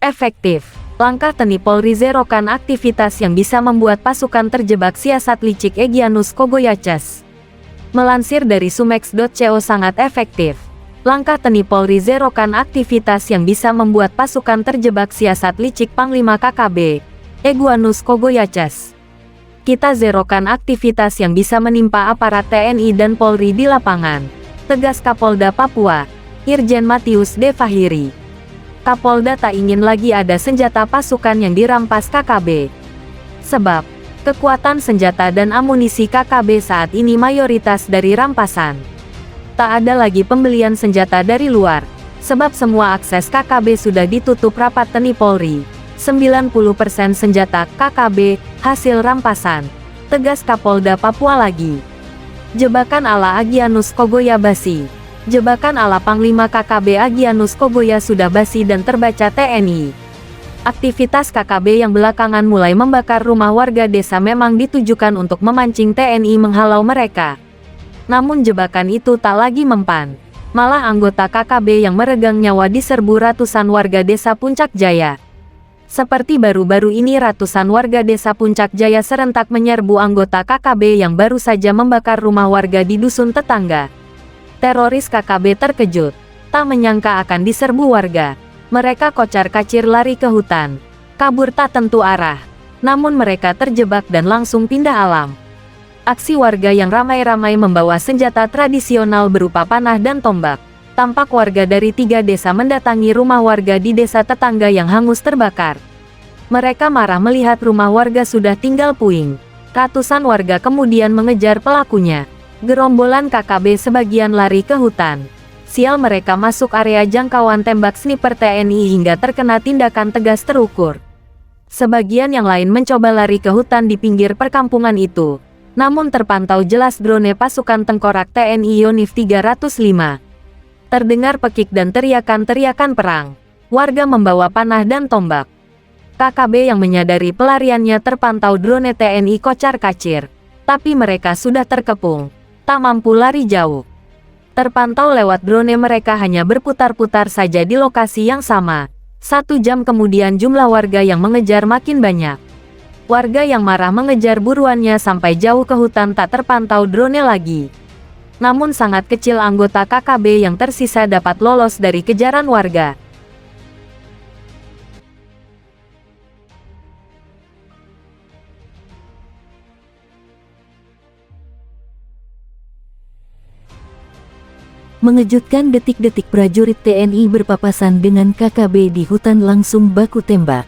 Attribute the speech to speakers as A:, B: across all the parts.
A: efektif. Langkah TNI Polri zerokan aktivitas yang bisa membuat pasukan terjebak siasat licik Egyanus Kogoyachas. Melansir dari sumex.co sangat efektif. Langkah TNI Polri zerokan aktivitas yang bisa membuat pasukan terjebak siasat licik Panglima KKB, Egyanus Kogoyachas. Kita zerokan aktivitas yang bisa menimpa aparat TNI dan Polri di lapangan, tegas Kapolda Papua, Irjen Matius D. Fahiri. Kapolda tak ingin lagi ada senjata pasukan yang dirampas KKB. Sebab, kekuatan senjata dan amunisi KKB saat ini mayoritas dari rampasan. Tak ada lagi pembelian senjata dari luar, sebab semua akses KKB sudah ditutup rapat TNI Polri. 90% senjata KKB hasil rampasan, tegas Kapolda Papua lagi. Jebakan ala Egyanus Kogoya basi. Jebakan ala Panglima KKB Egyanus Kogoya sudah basi dan terbaca TNI. Aktivitas KKB yang belakangan mulai membakar rumah warga desa memang ditujukan untuk memancing TNI menghalau mereka. Namun jebakan itu tak lagi mempan. Malah anggota KKB yang meregang nyawa diserbu ratusan warga desa Puncak Jaya. Seperti baru-baru ini ratusan warga desa Puncak Jaya serentak menyerbu anggota KKB yang baru saja membakar rumah warga di dusun tetangga. Teroris KKB terkejut, tak menyangka akan diserbu warga. Mereka kocar-kacir lari ke hutan, kabur tak tentu arah. Namun mereka terjebak dan langsung pindah alam. Aksi warga yang ramai-ramai membawa senjata tradisional berupa panah dan tombak. Tampak warga dari 3 desa mendatangi rumah warga di desa tetangga yang hangus terbakar. Mereka marah melihat rumah warga sudah tinggal puing. Ratusan warga kemudian mengejar pelakunya. Gerombolan KKB sebagian lari ke hutan. Sial mereka masuk area jangkauan tembak sniper TNI hingga terkena tindakan tegas terukur. Sebagian yang lain mencoba lari ke hutan di pinggir perkampungan itu. Namun terpantau jelas drone pasukan tengkorak TNI Yonif 305. Terdengar pekik dan teriakan-teriakan perang. Warga membawa panah dan tombak. KKB yang menyadari pelariannya terpantau drone TNI kocar-kacir. Tapi mereka sudah terkepung. Tak mampu lari jauh. Terpantau lewat drone mereka hanya berputar-putar saja di lokasi yang sama. 1 jam kemudian jumlah warga yang mengejar makin banyak. Warga yang marah mengejar buruannya sampai jauh ke hutan tak terpantau drone lagi. Namun sangat kecil anggota KKB yang tersisa dapat lolos dari kejaran warga.
B: Mengejutkan, detik-detik prajurit TNI berpapasan dengan KKB di hutan langsung baku tembak.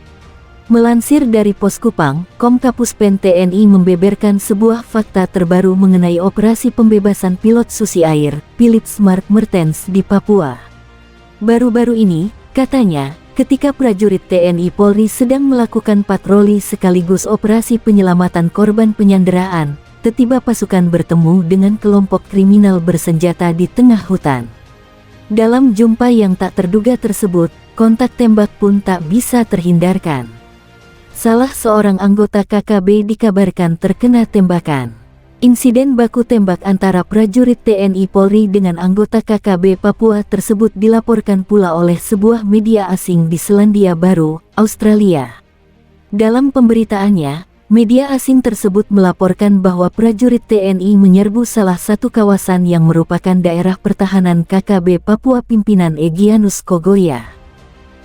B: Melansir dari Poskupang, Komkapuspen TNI membeberkan sebuah fakta terbaru mengenai operasi pembebasan pilot Susi Air, Philip Smart Mertens di Papua. Baru-baru ini, katanya, ketika prajurit TNI Polri sedang melakukan patroli sekaligus operasi penyelamatan korban penyanderaan, tiba-tiba pasukan bertemu dengan kelompok kriminal bersenjata di tengah hutan. Dalam jumpa yang tak terduga tersebut, kontak tembak pun tak bisa terhindarkan. Salah seorang anggota KKB dikabarkan terkena tembakan. Insiden baku tembak antara prajurit TNI Polri dengan anggota KKB Papua tersebut dilaporkan pula oleh sebuah media asing di Selandia Baru, Australia. Dalam pemberitaannya, media asing tersebut melaporkan bahwa prajurit TNI menyerbu salah satu kawasan yang merupakan daerah pertahanan KKB Papua pimpinan Egyanus Kogoya.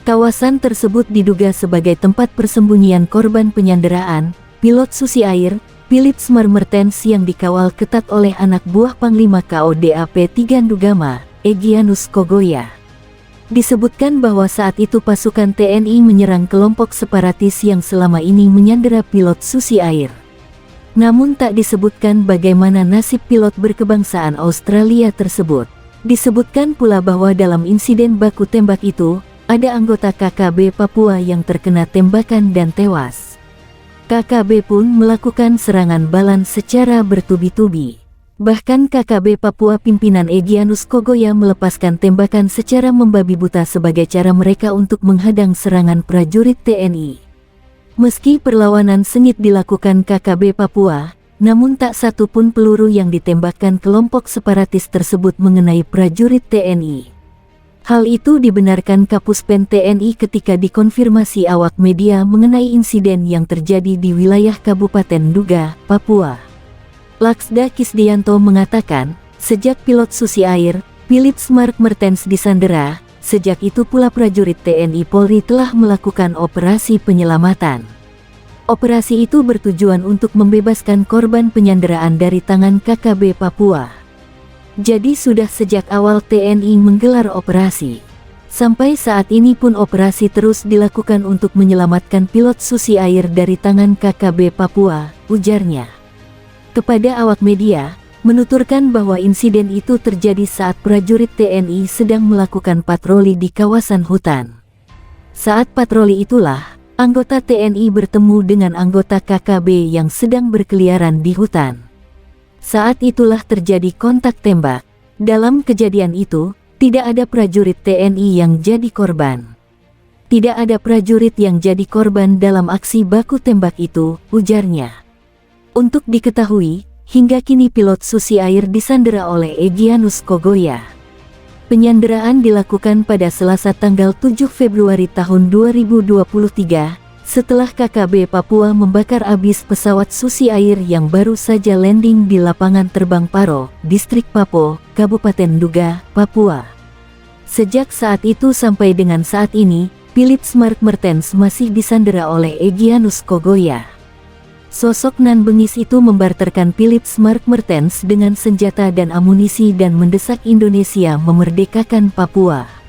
B: Kawasan tersebut diduga sebagai tempat persembunyian korban penyanderaan, pilot Susi Air, Philip Smart Mertens yang dikawal ketat oleh anak buah Panglima KODAP Tigandugama, Egyanus Kogoya. Disebutkan bahwa saat itu pasukan TNI menyerang kelompok separatis yang selama ini menyandera pilot Susi Air. Namun tak disebutkan bagaimana nasib pilot berkebangsaan Australia tersebut. Disebutkan pula bahwa dalam insiden baku tembak itu, ada anggota KKB Papua yang terkena tembakan dan tewas. KKB pun melakukan serangan balan secara bertubi-tubi. Bahkan KKB Papua pimpinan Egyanus Kogoya melepaskan tembakan secara membabi buta sebagai cara mereka untuk menghadang serangan prajurit TNI. Meski perlawanan sengit dilakukan KKB Papua, namun tak satu pun peluru yang ditembakkan kelompok separatis tersebut mengenai prajurit TNI. Hal itu dibenarkan Kapuspen TNI ketika dikonfirmasi awak media mengenai insiden yang terjadi di wilayah Kabupaten Nduga, Papua. Laksda Kisdiyanto mengatakan, sejak pilot Susi Air, Philips Mark Mertens disandera, sejak itu pula prajurit TNI Polri telah melakukan operasi penyelamatan. Operasi itu bertujuan untuk membebaskan korban penyanderaan dari tangan KKB Papua. Jadi sudah sejak awal TNI menggelar operasi. Sampai saat ini pun operasi terus dilakukan untuk menyelamatkan pilot Susi Air dari tangan KKB Papua, ujarnya. Kepada awak media, menuturkan bahwa insiden itu terjadi saat prajurit TNI sedang melakukan patroli di kawasan hutan. Saat patroli itulah, anggota TNI bertemu dengan anggota KKB yang sedang berkeliaran di hutan. Saat itulah terjadi kontak tembak. Dalam kejadian itu, tidak ada prajurit TNI yang jadi korban. Tidak ada prajurit yang jadi korban dalam aksi baku tembak itu, ujarnya. Untuk diketahui, hingga kini pilot Susi Air disandera oleh Egyanus Kogoya. Penyanderaan dilakukan pada Selasa tanggal 7 Februari tahun 2023, setelah KKB Papua membakar abis pesawat Susi Air yang baru saja landing di lapangan terbang Paro, Distrik Papo, Kabupaten Nduga, Papua. Sejak saat itu sampai dengan saat ini, Philips Mark Mertens masih disandera oleh Egyanus Kogoya. Sosok nan bengis itu membarterkan Philips Mark Mertens dengan senjata dan amunisi dan mendesak Indonesia memerdekakan Papua.